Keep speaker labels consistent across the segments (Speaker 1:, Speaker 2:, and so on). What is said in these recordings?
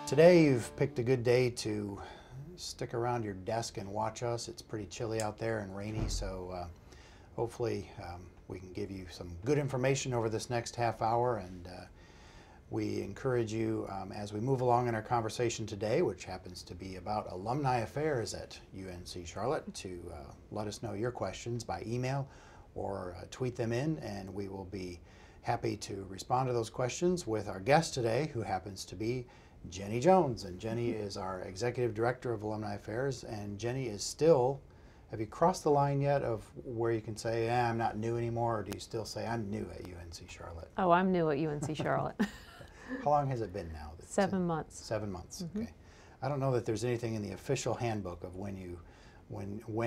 Speaker 1: Today you've picked a good day to stick around your desk and watch us. It's pretty chilly out there and rainy, so hopefully we can give you some good information over this next half hour, and we encourage you as we move along in our conversation today, which happens to be about alumni affairs at UNC Charlotte, to let us know your questions by email or tweet them in, and we will be happy to respond to those questions with our guest today, who happens to be Jenny Jones. And Jenny is our Executive Director of Alumni Affairs, and Jenny is still, have you crossed the line yet of where you can say, I'm not new anymore, or do you still say, I'm new at UNC Charlotte?
Speaker 2: Oh, I'm new at UNC Charlotte.
Speaker 1: How long has it been now?
Speaker 2: 7 months.
Speaker 1: 7 months, okay. I don't know that there's anything in the official handbook of when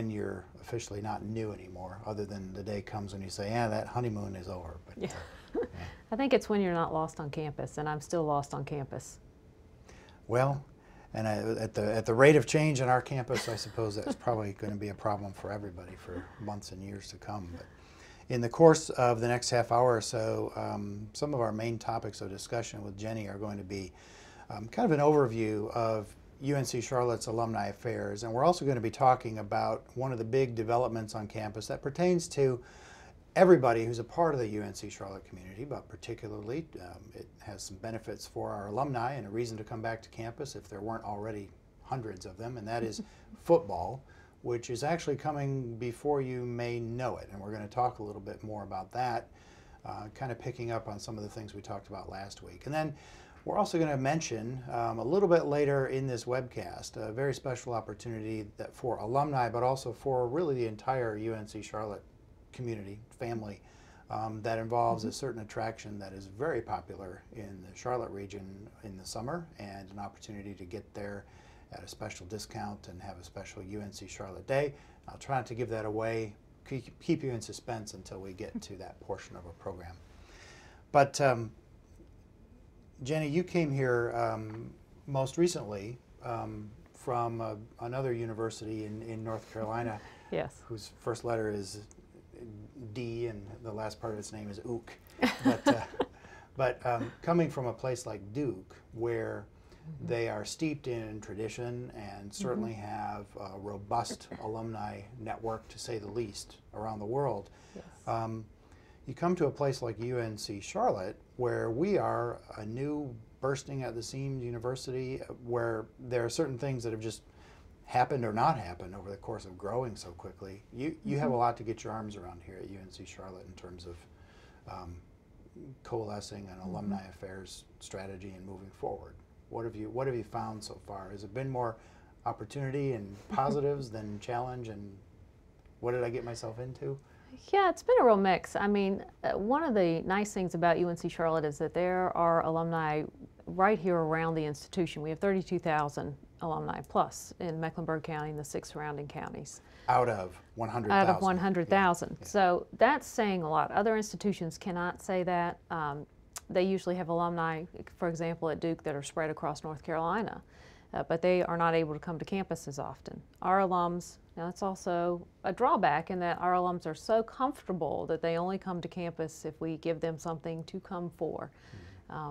Speaker 1: you're officially not new anymore, other than the day comes when you say, yeah, that honeymoon is over. But,
Speaker 2: yeah.
Speaker 1: Yeah.
Speaker 2: I think it's when you're not lost on campus, and I'm still lost on campus.
Speaker 1: Well, and at the rate of change on our campus, I suppose that's probably going to be a problem for everybody for months and years to come. But in the course of the next half hour or so, some of our main topics of discussion with Jenny are going to be kind of an overview of UNC Charlotte's alumni affairs, and we're also going to be talking about one of the big developments on campus that pertains to everybody who's a part of the UNC Charlotte community, but particularly it has some benefits for our alumni and a reason to come back to campus if there weren't already hundreds of them, and that is football, which is actually coming before you may know it. And we're going to talk a little bit more about that, kind of picking up on some of the things we talked about last week. And then we're also going to mention a little bit later in this webcast a very special opportunity that for alumni, but also for really the entire UNC Charlotte community, family, that involves a certain attraction that is very popular in the Charlotte region in the summer, and an opportunity to get there at a special discount and have a special UNC Charlotte Day. I'll try not to give that away, keep you in suspense until we get to that portion of our program. But Jenny, you came here most recently from another university in North Carolina.
Speaker 2: Yes.
Speaker 1: Whose first letter is D and the last part of its name is Ook. But coming from a place like Duke, where they are steeped in tradition and certainly have a robust alumni network, to say the least, around the world, yes. You come to a place like UNC Charlotte, where we are a new, bursting at the seams university, where there are certain things that have just happened or not happened over the course of growing so quickly. You have a lot to get your arms around here at UNC Charlotte in terms of coalescing an alumni affairs strategy and moving forward. What have you found so far? Has it been more opportunity and positives than challenge, and what did I get myself into?
Speaker 2: Yeah, it's been a real mix. I mean, one of the nice things about UNC Charlotte is that there are alumni right here around the institution. We have 32,000 alumni plus in Mecklenburg County and the 6 surrounding counties.
Speaker 1: Out of 100,000.
Speaker 2: Out of 100,000.
Speaker 1: Yeah.
Speaker 2: So that's saying a lot. Other institutions cannot say that. They usually have alumni, for example, at Duke, that are spread across North Carolina, but they are not able to come to campus as often. Our alums, now it's also a drawback in that our alums are so comfortable that they only come to campus if we give them something to come for.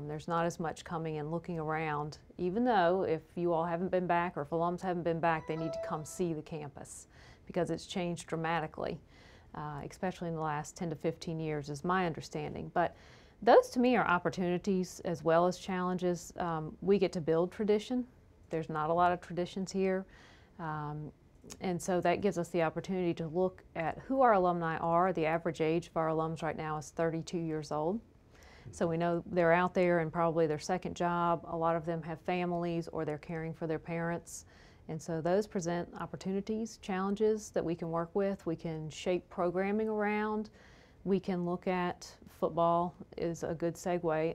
Speaker 2: There's not as much coming and looking around, even though if you all haven't been back, or if alums haven't been back, they need to come see the campus, because it's changed dramatically, especially in the last 10 to 15 years is my understanding. But those to me are opportunities as well as challenges. We get to build tradition. There's not a lot of traditions here. And so that gives us the opportunity to look at who our alumni are. The average age of our alums right now is 32 years old. So we know they're out there in probably their second job. A lot of them have families, or they're caring for their parents. And so those present opportunities, challenges that we can work with. We can shape programming around. We can look at football is a good segue.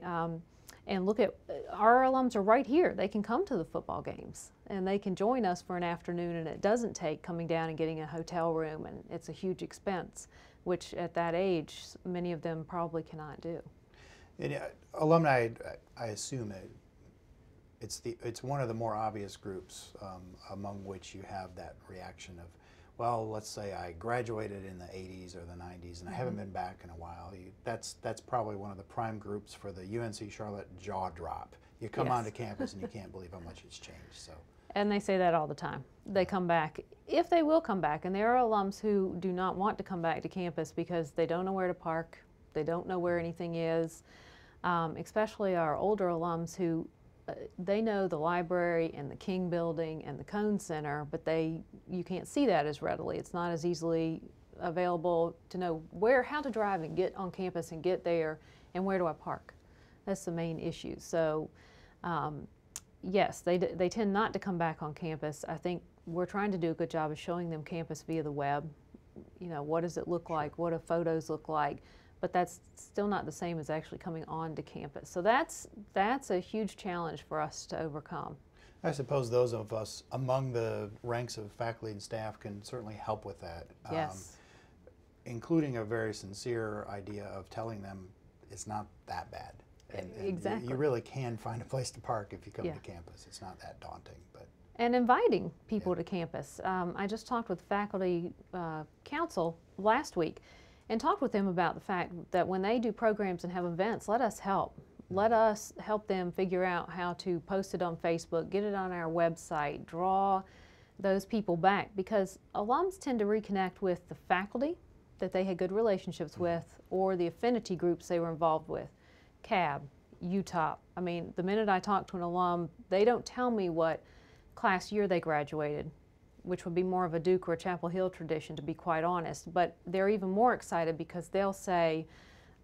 Speaker 2: And look at our alums are right here. They can come to the football games and they can join us for an afternoon, and it doesn't take coming down and getting a hotel room, and it's a huge expense, which at that age many of them probably cannot do.
Speaker 1: And, alumni, I assume it's one of the more obvious groups among which you have that reaction of, well, let's say I graduated in the 80s or the 90s and I haven't been back in a while. That's probably one of the prime groups for the UNC Charlotte jaw drop. You come
Speaker 2: Yes.
Speaker 1: onto campus and you can't believe how much it's changed. So.
Speaker 2: And they say that all the time. They come back, if they will come back, and there are alums who do not want to come back to campus because they don't know where to park, they don't know where anything is, especially our older alums who they know the library and the King Building and the Cone Center, but you can't see that as readily. It's not as easily available to know how to drive and get on campus and get there, and where do I park. That's the main issue. So yes, they tend not to come back on campus. I think we're trying to do a good job of showing them campus via the web. You know, what does it look like? What do photos look like? But that's still not the same as actually coming on to campus. So that's a huge challenge for us to overcome.
Speaker 1: I suppose those of us among the ranks of faculty and staff can certainly help with that.
Speaker 2: Yes.
Speaker 1: Including a very sincere idea of telling them it's not that bad. And
Speaker 2: Exactly.
Speaker 1: You really can find a place to park if you come
Speaker 2: Yeah.
Speaker 1: to campus. It's not that daunting. But
Speaker 2: And inviting people to campus. I just talked with faculty council last week and talked with them about the fact that when they do programs and have events, let us help. Let us help them figure out how to post it on Facebook, get it on our website, draw those people back, because alums tend to reconnect with the faculty that they had good relationships with, or the affinity groups they were involved with. CAB, UTOP. I mean, the minute I talk to an alum, they don't tell me what class year they graduated, which would be more of a Duke or a Chapel Hill tradition, to be quite honest, but they're even more excited because they'll say,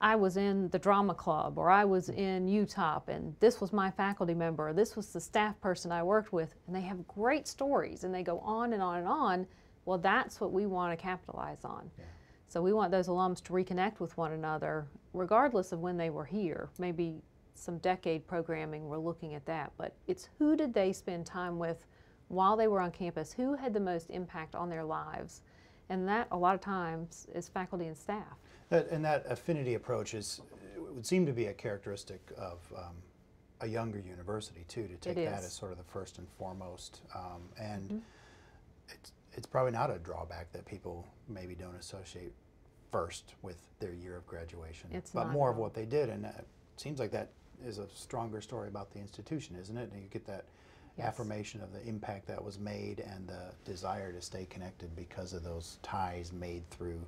Speaker 2: I was in the drama club, or I was in UTOP, and this was my faculty member, or this was the staff person I worked with, and they have great stories, and they go on and on and on. Well, that's what we want to capitalize on.
Speaker 1: yeah.
Speaker 2: So we want those alums to reconnect with one another, regardless of when they were here. Maybe some decade programming, we're looking at that, but it's who did they spend time with while they were on campus, who had the most impact on their lives, and that a lot of times is faculty and staff.
Speaker 1: And that affinity approach would seem to be a characteristic of a younger university too, to take that as sort of the first and foremost. And it's probably not a drawback that people maybe don't associate first with their year of graduation, but more of what they did. And it seems like that is a stronger story about the institution, isn't it? And you get that affirmation of the impact that was made and the desire to stay connected because of those ties made through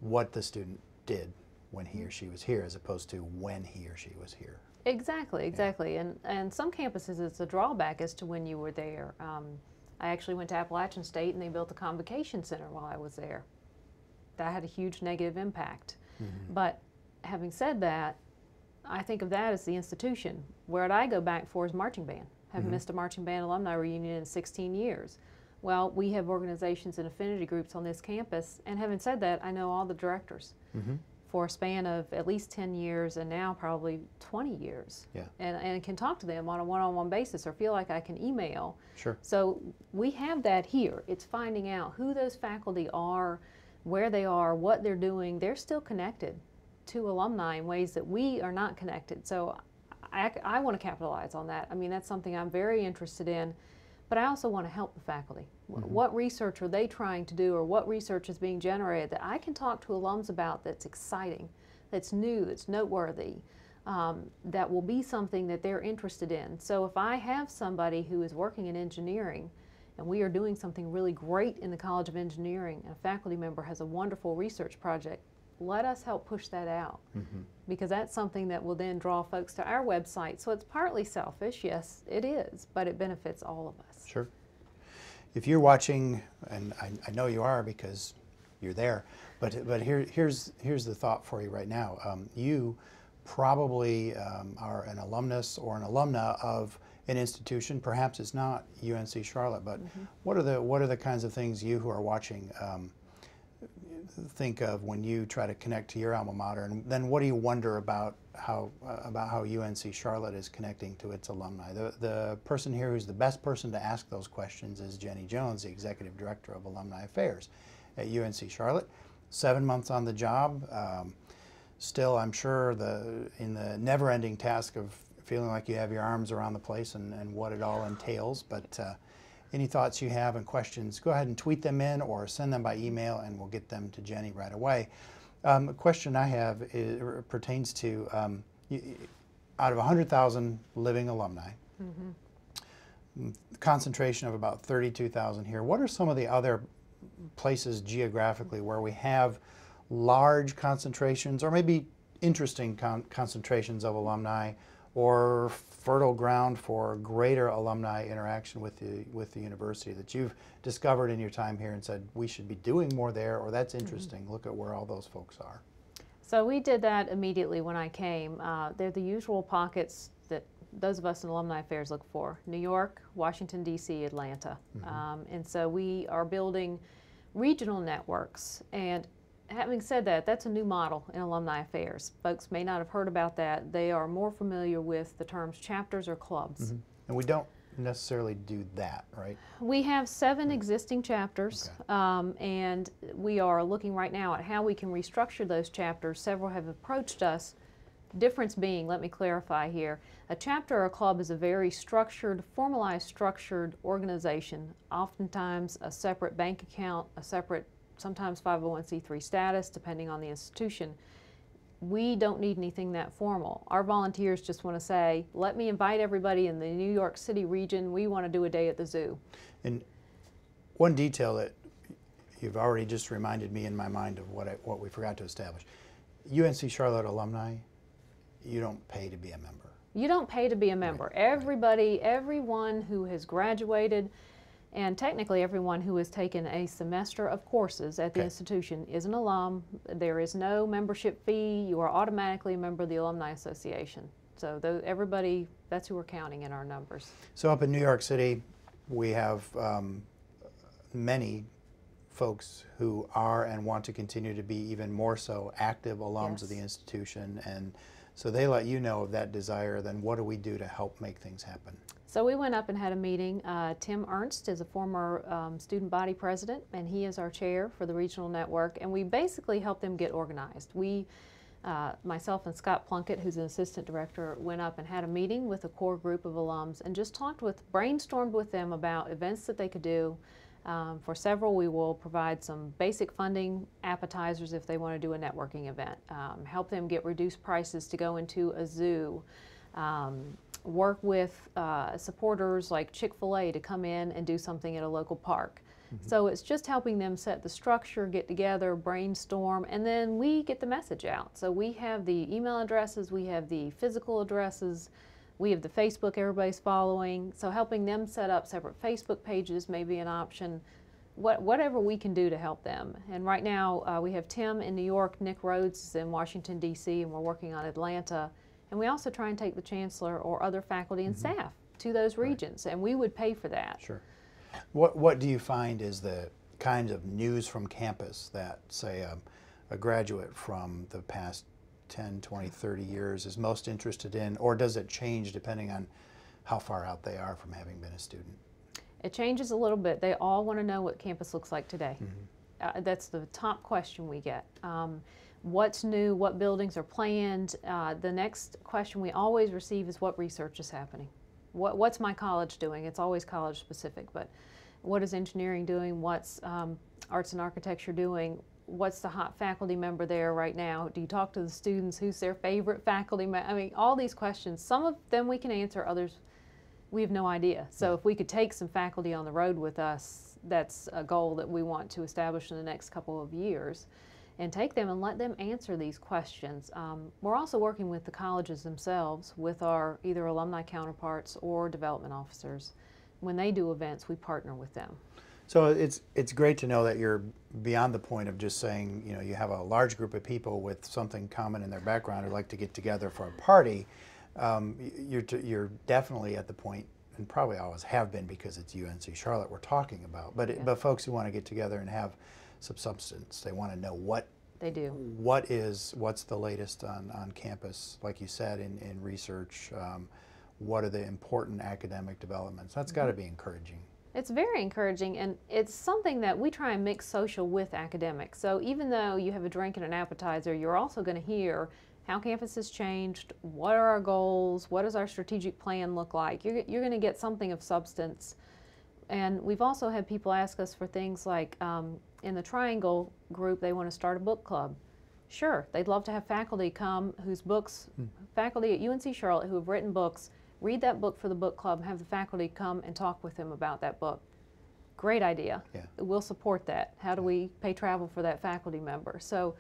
Speaker 1: what the student did when he or she was here, as opposed to when he or she was here.
Speaker 2: Exactly. Yeah. And some campuses, it's a drawback as to when you were there. I actually went to Appalachian State and they built a convocation center while I was there. That had a huge negative impact. But having said that, I think of that as the institution. Where I go back for is marching band. Haven't missed a marching band alumni reunion in 16 years. Well, we have organizations and affinity groups on this campus, and having said that, I know all the directors for a span of at least 10 years and now probably 20 years.
Speaker 1: Yeah.
Speaker 2: And can talk to them on a one-on-one basis or feel like I can email.
Speaker 1: Sure.
Speaker 2: So we have that here. It's finding out who those faculty are, where they are, what they're doing. They're still connected to alumni in ways that we are not connected. So I want to capitalize on that. I mean, that's something I'm very interested in. But I also want to help the faculty. What research are they trying to do, or what research is being generated that I can talk to alums about that's exciting, that's new, that's noteworthy, that will be something that they're interested in. So if I have somebody who is working in engineering and we are doing something really great in the College of Engineering and a faculty member has a wonderful research project, let us help push that out, because that's something that will then draw folks to our website. So it's partly selfish, yes, it is, but it benefits all of us.
Speaker 1: Sure. If you're watching, and I know you are because you're there, but here's the thought for you right now. You probably are an alumnus or an alumna of an institution. Perhaps it's not UNC Charlotte, but what are the kinds of things you who are watching think of when you try to connect to your alma mater, and then what do you wonder about how UNC Charlotte is connecting to its alumni? The person here who's the best person to ask those questions is Jenny Jones, the Executive Director of Alumni Affairs at UNC Charlotte. 7 months on the job, still I'm sure in the never-ending task of feeling like you have your arms around the place and what it all entails, but any thoughts you have and questions, go ahead and tweet them in or send them by email and we'll get them to Jenny right away. A question I have pertains to, out of 100,000 living alumni, concentration of about 32,000 here, what are some of the other places geographically where we have large concentrations or maybe interesting concentrations of alumni or fertile ground for greater alumni interaction with the university that you've discovered in your time here and said we should be doing more there, or that's interesting, look at where all those folks are?
Speaker 2: So we did that immediately when I came. They're the usual pockets that those of us in alumni affairs look for: New York, Washington, D.C., Atlanta. And so we are building regional networks. And having said that, that's a new model in alumni affairs. Folks may not have heard about that. They are more familiar with the terms chapters or clubs.
Speaker 1: And we don't necessarily do that, right?
Speaker 2: We have 7 existing chapters, and we are looking right now at how we can restructure those chapters. Several have approached us. Difference being, let me clarify here, a chapter or a club is a very structured, formalized, structured organization, oftentimes a separate bank account, a separate, sometimes 501c3 status, depending on the institution. We don't need anything that formal. Our volunteers just want to say, let me invite everybody in the New York City region. We want to do a day at the zoo.
Speaker 1: And one detail that you've already just reminded me in my mind of what we forgot to establish. UNC Charlotte Alumni, you don't pay to be a member.
Speaker 2: You don't pay to be a member.
Speaker 1: Right.
Speaker 2: Everybody, everyone who has graduated, and technically everyone who has taken a semester of courses at the institution is an alum. There is no membership fee. You are automatically a member of the Alumni Association. So everybody, that's who we're counting in our numbers.
Speaker 1: So up in New York City, we have many folks who are and want to continue to be even more so active alums of the institution, and so they let you know of that desire. Then what do we do to help make things happen?
Speaker 2: So we went up and had a meeting. Tim Ernst is a former student body president, and he is our chair for the regional network, and we basically help them get organized. We, myself and Scott Plunkett, who's an assistant director, went up and had a meeting with a core group of alums and just brainstormed with them about events that they could do. For several, we will provide some basic funding appetizers if they want to do a networking event, help them get reduced prices to go into a zoo, work with supporters like Chick-fil-A to come in and do something at a local park. So it's just helping them set the structure, get together, brainstorm, and then we get the message out. So we have the email addresses, we have the physical addresses, we have the Facebook everybody's following. So helping them set up separate Facebook pages may be an option. Whatever we can do to help them. And right now we have Tim in New York, Nick Rhodes is in Washington, D.C., and we're working on Atlanta. And we also try and take the chancellor or other faculty and staff to those regions, and we would pay for that.
Speaker 1: Sure. What do you find is the kind of news from campus that, say, a graduate from the past 10, 20, 30 years is most interested in, or does it change depending on how far out they are from having been a student?
Speaker 2: It changes a little bit. They all want to know what campus looks like today. That's the top question we get. What's new, what buildings are planned. The next question we always receive is what research is happening. What's my college doing? It's always college specific, but what is engineering doing? What's arts and architecture doing? What's the hot faculty member there right now? Do you talk to the students? Who's their favorite faculty member? I mean, all these questions. Some of them we can answer, others we have no idea. So if we could take some faculty on the road with us, that's a goal that we want to establish in the next couple of years, and take them and let them answer these questions. We're also working with the colleges themselves, with our either alumni counterparts or development officers. When they do events, we partner with them.
Speaker 1: So it's great to know that you're beyond the point of just saying, you know, you have a large group of people with something common in their background who like to get together for a party. You're definitely at the point, and probably always have been because it's UNC Charlotte we're talking about, but folks who want to get together and have some substance. They want to know what
Speaker 2: they do.
Speaker 1: What's the latest on campus, like you said, in research. What are the important academic developments? That's got to be encouraging.
Speaker 2: It's very encouraging, and it's something that we try and mix social with academic. So even though you have a drink and an appetizer, you're also going to hear how campus has changed, what are our goals, what does our strategic plan look like. You're going to get something of substance. And we've also had people ask us for things like, in the Triangle group, they want to start a book club. Sure, they'd love to have faculty come whose books, faculty at UNC Charlotte who have written books, read that book for the book club, and have the faculty come and talk with them about that book. Great idea.
Speaker 1: Yeah.
Speaker 2: We'll support that. How do we pay travel for that faculty member? So,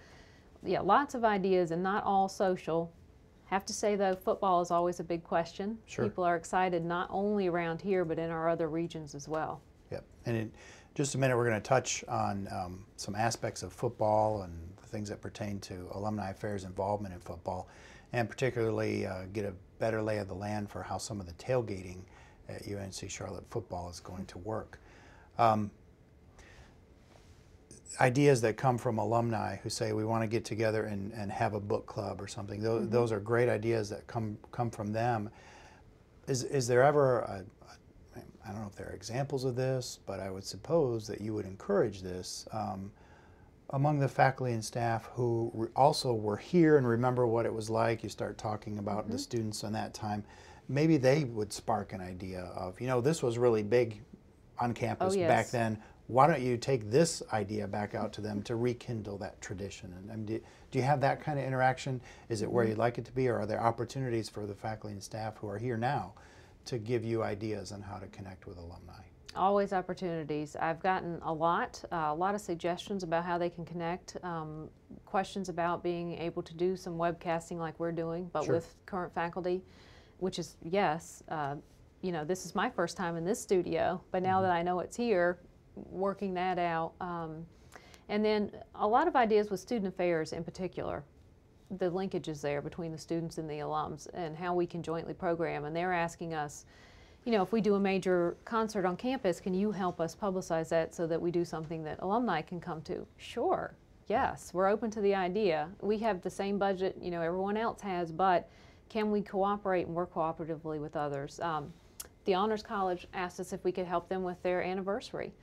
Speaker 2: yeah, lots of ideas, and not all social. Have to say, though, football is always a big question.
Speaker 1: Sure.
Speaker 2: People are excited not only around here, but in our other regions as well.
Speaker 1: Yep. And in just a minute, we're going to touch on some aspects of football and the things that pertain to alumni affairs involvement in football, and particularly get a better lay of the land for how some of the tailgating at UNC Charlotte football is going to work. Ideas that come from alumni who say we want to get together and have a book club or something. Those are great ideas that come from them. Is there ever I don't know if there are examples of this, but I would suppose that you would encourage this among the faculty and staff who also were here and remember what it was like. You start talking about the students in that time. Maybe they would spark an idea of, you know, this was really big on campus back then. Why don't you take this idea back out to them to rekindle that tradition? And do you have that kind of interaction? Is it where you'd like it to be, or are there opportunities for the faculty and staff who are here now to give you ideas on how to connect with alumni?
Speaker 2: Always opportunities. I've gotten a lot of suggestions about how they can connect, questions about being able to do some webcasting like we're doing, but with current faculty, which is, yes, you know, this is my first time in this studio, but now that I know it's here, working that out. And then a lot of ideas with student affairs in particular, the linkages there between the students and the alums and how we can jointly program. And they're asking us, you know, if we do a major concert on campus, can you help us publicize that so that we do something that alumni can come to? Sure, yes, we're open to the idea. We have the same budget, you know, everyone else has, but can we cooperate and work cooperatively with others? The Honors College asked us if we could help them with their anniversary.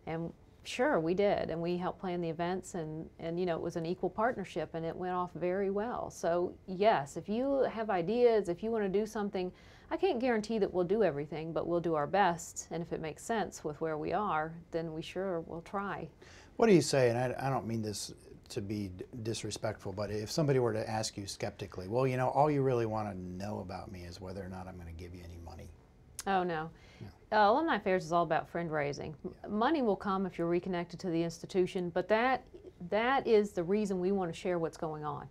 Speaker 2: And sure, we did, and we helped plan the events, and you know, it was an equal partnership, and it went off very well. So yes, if you have ideas, if you want to do something, I can't guarantee that we'll do everything, but we'll do our best, and if it makes sense with where we are, then we sure will try.
Speaker 1: What do you say, and I don't mean this to be disrespectful, but if somebody were to ask you skeptically, well, you know, all you really want to know about me is whether or not I'm going to give you any money.
Speaker 2: Oh, no. Alumni Affairs is all about fundraising. Money will come if you're reconnected to the institution, but that is the reason we want to share what's going on.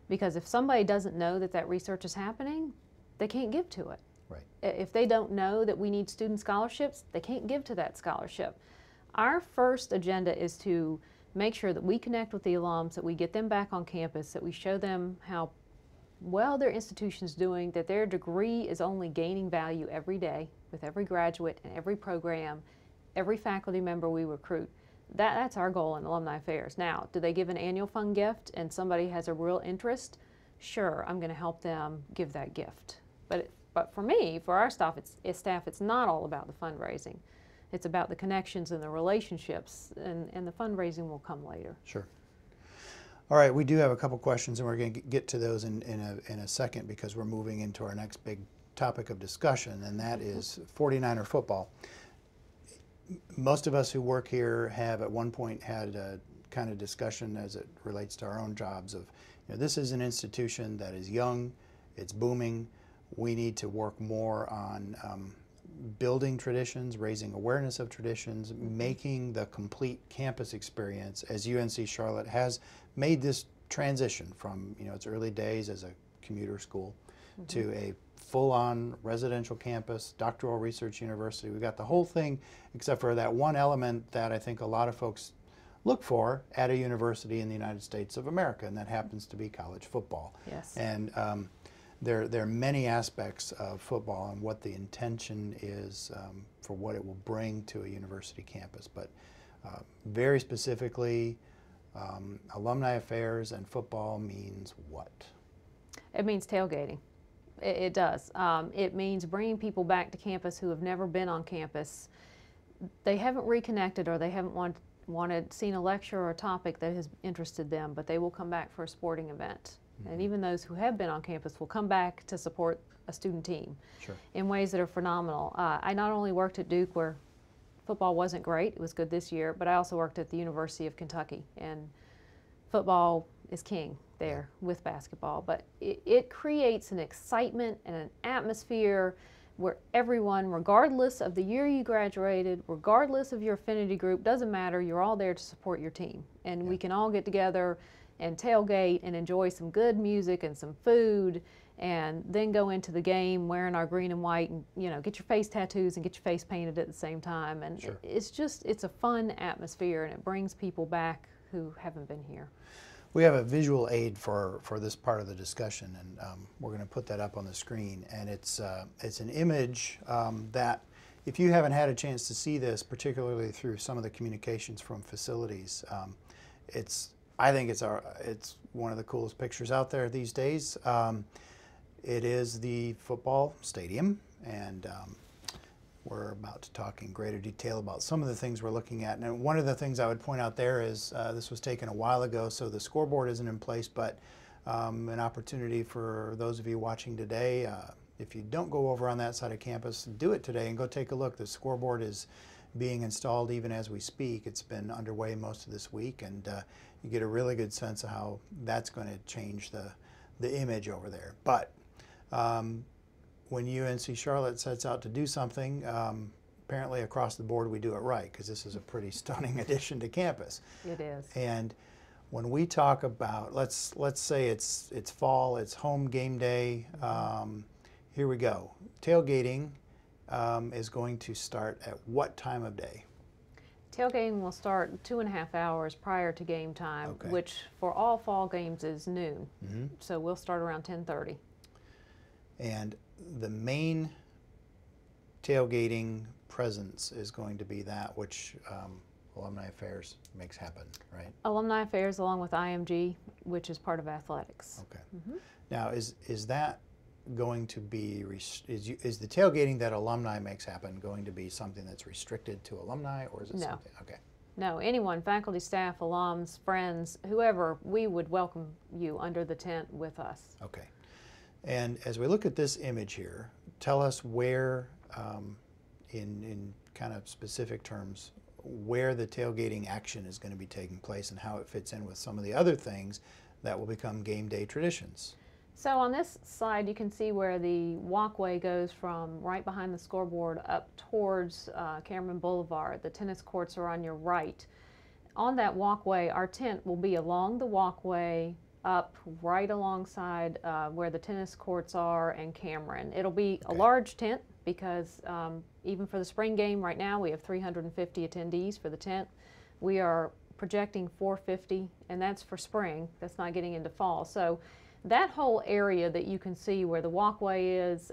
Speaker 2: Because if somebody doesn't know that that research is happening, they can't give to it.
Speaker 1: Right.
Speaker 2: If they don't know that we need student scholarships, they can't give to that scholarship. Our first agenda is to make sure that we connect with the alums, that we get them back on campus, that we show them how well their institution's doing, that their degree is only gaining value every day with every graduate and every program, every faculty member we recruit. That's our goal in Alumni Affairs. Now, do they give an annual fund gift and somebody has a real interest? Sure, I'm going to help them give that gift. But for me, for our staff, it's not all about the fundraising. It's about the connections and the relationships, and the fundraising will come later.
Speaker 1: Sure. All right, we do have a couple questions, and we're going to get to those in a second, because we're moving into our next big topic of discussion, and that is 49er football. Most of us who work here have at one point had a kind of discussion as it relates to our own jobs of, you know, this is an institution that is young, it's booming, we need to work more on building traditions, raising awareness of traditions, making the complete campus experience, as UNC Charlotte has made this transition from, you know, its early days as a commuter school to a full-on residential campus, doctoral research university. We've got the whole thing, except for that one element that I think a lot of folks look for at a university in the United States of America, and that happens to be college football.
Speaker 2: Yes.
Speaker 1: And there are many aspects of football and what the intention is for what it will bring to a university campus. But very specifically, alumni affairs and football means what?
Speaker 2: It means tailgating. It does. It means bringing people back to campus who have never been on campus. They haven't reconnected, or they haven't seen a lecture or a topic that has interested them, but they will come back for a sporting event. And even those who have been on campus will come back to support a student team in ways that are phenomenal. I not only worked at Duke, where football wasn't great, it was good this year, but I also worked at the University of Kentucky, and football is king there with basketball, but it creates an excitement and an atmosphere where everyone, regardless of the year you graduated, regardless of your affinity group, doesn't matter, you're all there to support your team. And we can all get together and tailgate and enjoy some good music and some food, and then go into the game wearing our green and white and, you know, get your face tattoos and get your face painted at the same time. And it's a fun atmosphere, and it brings people back who haven't been here.
Speaker 1: We have a visual aid for this part of the discussion, and we're going to put that up on the screen. And it's an image that, if you haven't had a chance to see this, particularly through some of the communications from facilities, I think it's one of the coolest pictures out there these days. It is the football stadium, and we're about to talk in greater detail about some of the things we're looking at. And one of the things I would point out there is this was taken a while ago, so the scoreboard isn't in place, but an opportunity for those of you watching today, if you don't go over on that side of campus, do it today and go take a look. The scoreboard is being installed even as we speak. It's been underway most of this week, and you get a really good sense of how that's going to change the image over there. But when UNC Charlotte sets out to do something, apparently across the board we do it right, because this is a pretty stunning addition to campus.
Speaker 2: It is.
Speaker 1: And when we talk about, let's say it's fall, it's home game day, here we go. Tailgating is going to start at what time of day?
Speaker 2: Tailgating will start 2.5 hours prior to game time, which for all fall games is noon. So we'll start around 10:30. And
Speaker 1: the main tailgating presence is going to be that which Alumni Affairs makes happen, right?
Speaker 2: Alumni Affairs along with IMG, which is part of athletics.
Speaker 1: Okay. Now, is that going to be, is the tailgating that alumni makes happen going to be something that's restricted to alumni, or is it something? Okay.
Speaker 2: No, anyone, faculty, staff, alums, friends, whoever, we would welcome you under the tent with us.
Speaker 1: Okay. And as we look at this image here, tell us where, in kind of specific terms, where the tailgating action is going to be taking place and how it fits in with some of the other things that will become game day traditions.
Speaker 2: So on this slide, you can see where the walkway goes from right behind the scoreboard up towards Cameron Boulevard. The tennis courts are on your right. On that walkway, our tent will be along the walkway up right alongside where the tennis courts are and Cameron. It'll be a large tent because even for the spring game right now, we have 350 attendees for the tent. We are projecting 450, and that's for spring. That's not getting into fall. So that whole area that you can see where the walkway is,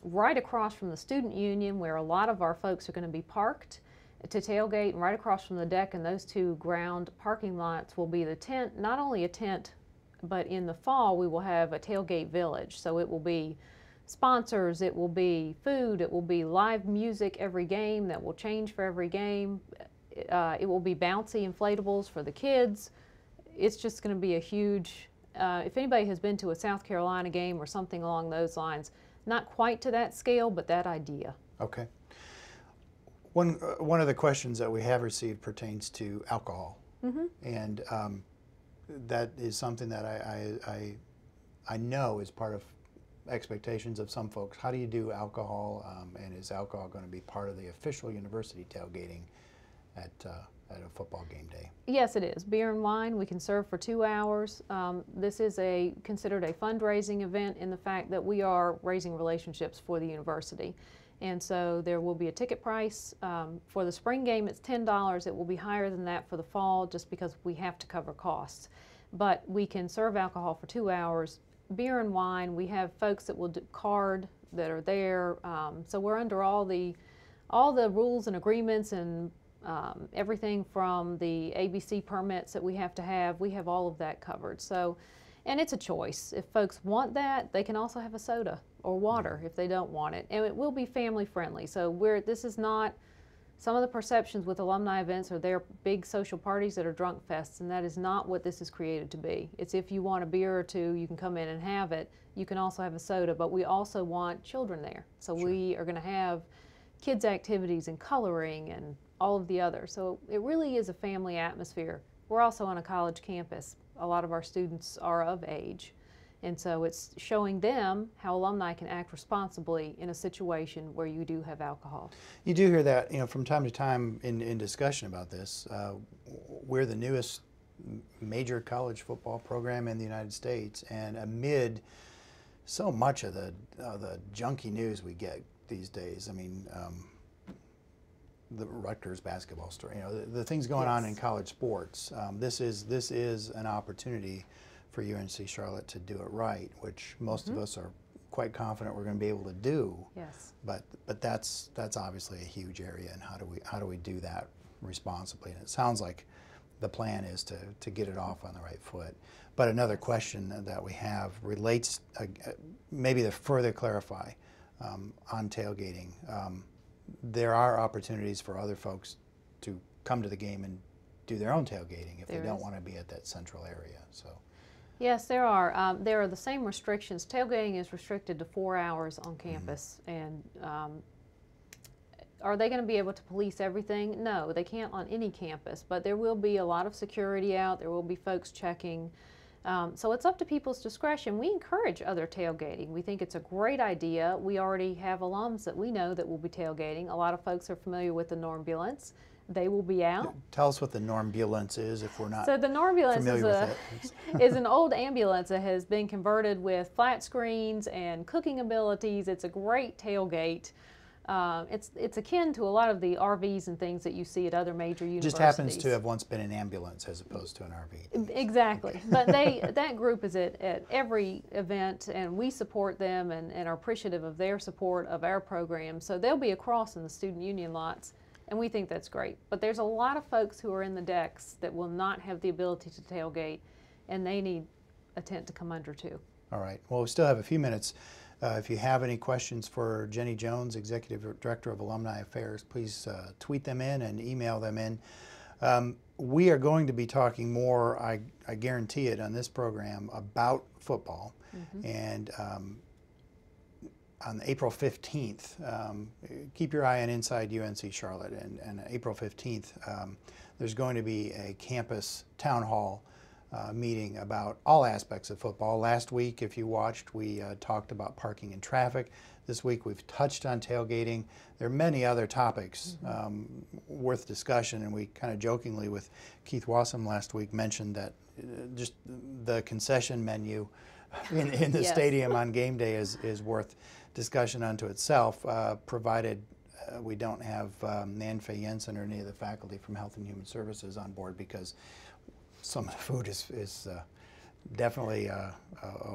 Speaker 2: right across from the student union where a lot of our folks are going to be parked to tailgate, and right across from the deck and those two ground parking lots will be the tent. Not only a tent, but in the fall we will have a tailgate village. So it will be sponsors, it will be food, it will be live music every game that will change for every game. It will be bouncy inflatables for the kids. It's just going to be a huge, if anybody has been to a South Carolina game or something along those lines, not quite to that scale, but that idea.
Speaker 1: Okay. One of the questions that we have received pertains to alcohol, and that is something that I know is part of expectations of some folks. How do you do alcohol, and is alcohol going to be part of the official university tailgating at a football game day?
Speaker 2: Yes, it is. Beer and wine we can serve for 2 hours. This is considered a fundraising event in the fact that we are raising relationships for the university. And so there will be a ticket price. For the spring game, it's $10. It will be higher than that for the fall just because we have to cover costs. But we can serve alcohol for 2 hours. Beer and wine, we have folks that will do card that are there. So we're under all the rules and agreements and everything from the ABC permits that we have all of that covered. So, and it's a choice. If folks want that, they can also have a soda or water if they don't want it. And it will be family friendly. So this is not, some of the perceptions with alumni events are they're big social parties that are drunk fests, and that is not what this is created to be. It's if you want a beer or two, you can come in and have it. You can also have a soda, but we also want children there. So we are going to have kids activities and coloring and all of the others. So it really is a family atmosphere. We're also on a college campus. a lot of our students are of age. And so it's showing them how alumni can act responsibly in a situation where you do have alcohol.
Speaker 1: You do hear that, from time to time in discussion about this. We're the newest major college football program in the United States, and amid so much of the junky news we get these days, I mean, the Rutgers basketball story, the things going on in college sports. This is an opportunity for UNC Charlotte to do it right, which most of us are quite confident we're going to be able to do.
Speaker 2: Yes.
Speaker 1: But that's obviously a huge area, and how do we do that responsibly? And it sounds like the plan is to get it off on the right foot. But another question that we have relates, maybe to further clarify, on tailgating. There are opportunities for other folks to come to the game and do their own tailgating if they don't want to be at that central area. So.
Speaker 2: Yes, there are. There are the same restrictions. Tailgating is restricted to 4 hours on campus, and are they going to be able to police everything? No, they can't on any campus, but there will be a lot of security out. There will be folks checking. So it's up to people's discretion. We encourage other tailgating. We think it's a great idea. We already have alums that we know that will be tailgating. A lot of folks are familiar with the Normbulance. They will be out.
Speaker 1: Tell us what the Normbulance is if we're not
Speaker 2: So the Normbulance
Speaker 1: familiar
Speaker 2: is an old ambulance that has been converted with flat screens and cooking abilities. It's a great tailgate. It's akin to a lot of the RVs and things that you see at other major universities.
Speaker 1: Just happens to have once been an ambulance as opposed to an RV.
Speaker 2: Exactly. But that group is at every event, and we support them and are appreciative of their support of our program. So they'll be across in the student union lots, and we think that's great. But there's a lot of folks who are in the decks that will not have the ability to tailgate, and they need a tent to come under too.
Speaker 1: All right. Well, we still have a few minutes. If you have any questions for Jenny Jones, Executive Director of Alumni Affairs, please tweet them in and email them in. We are going to be talking more, I guarantee it, on this program about football. And on April 15th, keep your eye on Inside UNC Charlotte. And April 15th, there's going to be a campus town hall meeting about all aspects of football. Last week, if you watched, we talked about parking and traffic. This week, we've touched on tailgating. There are many other topics worth discussion, and we kind of jokingly with Keith Wassam last week mentioned that just the concession menu in the stadium on game day is worth discussion unto itself, provided we don't have Nanfei Jensen or any of the faculty from Health and Human Services on board, because some of the food is definitely a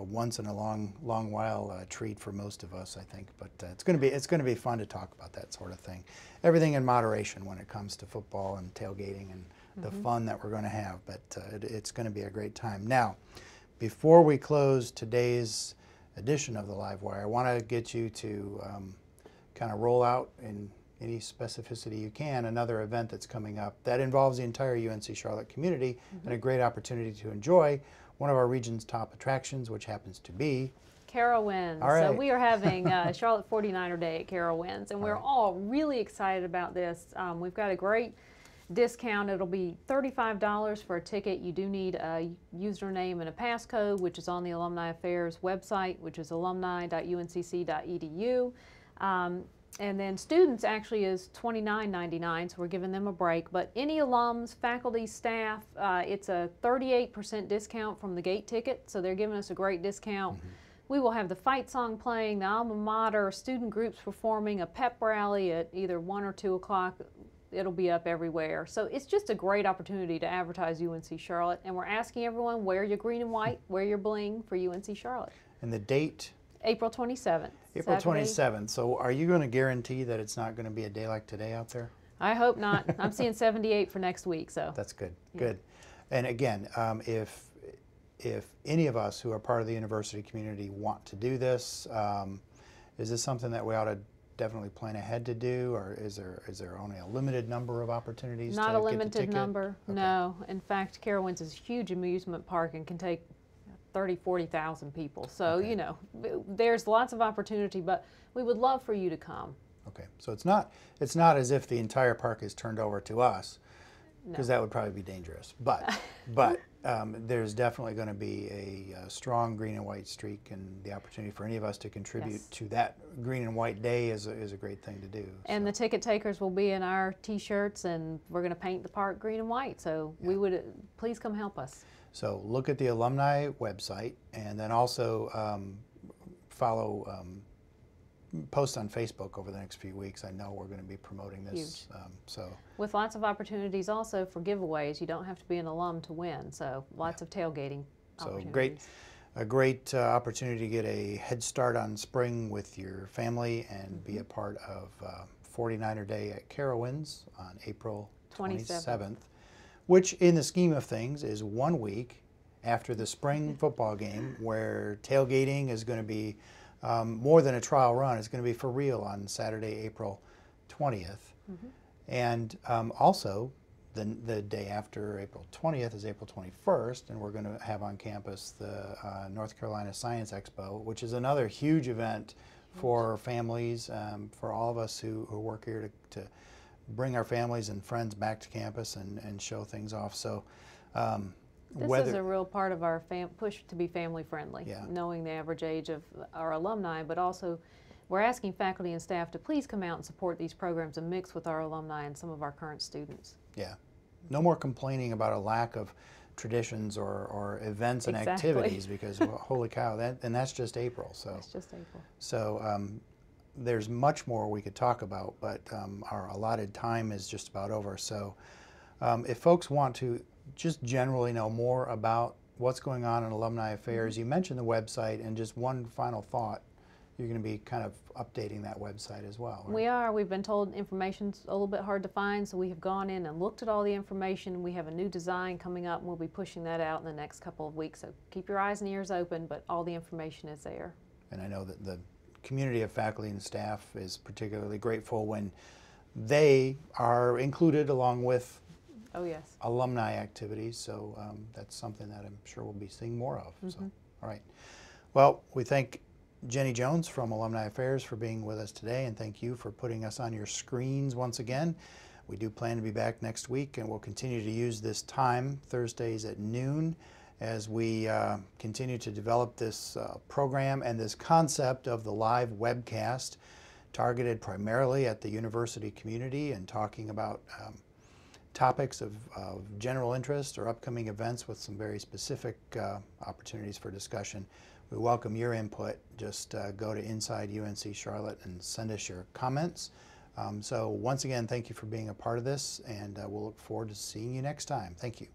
Speaker 1: once in a long while treat for most of us, I think. But it's going to be fun to talk about that sort of thing. Everything in moderation when it comes to football and tailgating and the fun that we're going to have. But it's going to be a great time. Now, before we close today's edition of the Live Wire, I want to get you to kind of roll out in any specificity you can another event that's coming up that involves the entire UNC Charlotte community and a great opportunity to enjoy one of our region's top attractions, which happens to be
Speaker 2: Carowinds.
Speaker 1: All right.
Speaker 2: So we are having Charlotte 49er Day at Carowinds, and we're all really excited about this. We've got a great discount. It'll be $35 for a ticket. You do need a username and a passcode, which is on the Alumni Affairs website, which is alumni.uncc.edu. And then students actually is $29.99, so we're giving them a break. But any alums, faculty, staff, it's a 38% discount from the gate ticket, so they're giving us a great discount. We will have the fight song playing, the alma mater, student groups performing, a pep rally at either 1 or 2 o'clock. It'll be up everywhere. So it's just a great opportunity to advertise UNC Charlotte, and we're asking everyone, wear your green and white, wear your bling for UNC Charlotte.
Speaker 1: And the date?
Speaker 2: April 27th.
Speaker 1: April
Speaker 2: Saturday.
Speaker 1: 27th. So are you going to guarantee that it's not going to be a day like today out there?
Speaker 2: I hope not. I'm seeing 78 for next week. So
Speaker 1: That's good. Good. And again, if any of us who are part of the university community want to do this, is this something that we ought to definitely plan ahead to do, or is there only a limited number of opportunities?
Speaker 2: Not
Speaker 1: to
Speaker 2: a
Speaker 1: get the
Speaker 2: limited
Speaker 1: ticket?
Speaker 2: number.
Speaker 1: Okay.
Speaker 2: No. In fact, Carowinds is a huge amusement park and can take 40,000 people. So,
Speaker 1: Okay.
Speaker 2: you know, there's lots of opportunity, but we would love for you to come.
Speaker 1: Okay, so it's not as if the entire park is turned over to us. because that would probably be dangerous. But there's definitely going to be a strong green and white streak, and the opportunity for any of us to contribute
Speaker 2: Yes.
Speaker 1: to that green and white day is a great thing to do.
Speaker 2: And the ticket takers will be in our T-shirts, and we're going to paint the park green and white. So we would please come help us.
Speaker 1: So look at the alumni website, and then also follow. Post on Facebook over the next few weeks. I know we're going to be promoting this.
Speaker 2: With lots of opportunities also for giveaways. You don't have to be an alum to win. So lots of tailgating opportunities.
Speaker 1: A great opportunity to get a head start on spring with your family and be a part of 49er Day at Carowinds on April 27th, which in the scheme of things is 1 week after the spring football game, where tailgating is going to be more than a trial run. It's going to be for real on Saturday, April 20th. And also, the day after April 20th is April 21st, and we're going to have on campus the North Carolina Science Expo, which is another huge event for families, for all of us who work here to bring our families and friends back to campus and show things off. So.
Speaker 2: This is a real part of our push to be family friendly,
Speaker 1: Yeah.
Speaker 2: knowing the average age of our alumni, but also we're asking faculty and staff to please come out and support these programs and mix with our alumni and some of our current students.
Speaker 1: Yeah. No more complaining about a lack of traditions or events and activities, because well, holy cow, and that's just April. So
Speaker 2: it's just April.
Speaker 1: So there's much more we could talk about, but our allotted time is just about over. So if folks want to just generally know more about what's going on in alumni affairs, you mentioned the website, and just one final thought, you're going to be kind of updating that website as well, right?
Speaker 2: We are. We've been told information's a little bit hard to find, so we have gone in and looked at all the information. We have a new design coming up, and we'll be pushing that out in the next couple of weeks. So keep your eyes and ears open, but all the information is there. And
Speaker 1: I know that the community of faculty and staff is particularly grateful when they are included along with alumni activities, so that's something that I'm sure we'll be seeing more of. So, all right. Well, we thank Jenny Jones from Alumni Affairs for being with us today, and thank you for putting us on your screens once again. We do plan to be back next week, and we'll continue to use this time, Thursdays at noon, as we continue to develop this program and this concept of the live webcast targeted primarily at the university community and talking about topics of general interest or upcoming events with some very specific opportunities for discussion. We welcome your input. Just go to Inside UNC Charlotte and send us your comments. So once again, thank you for being a part of this, and we'll look forward to seeing you next time. Thank you.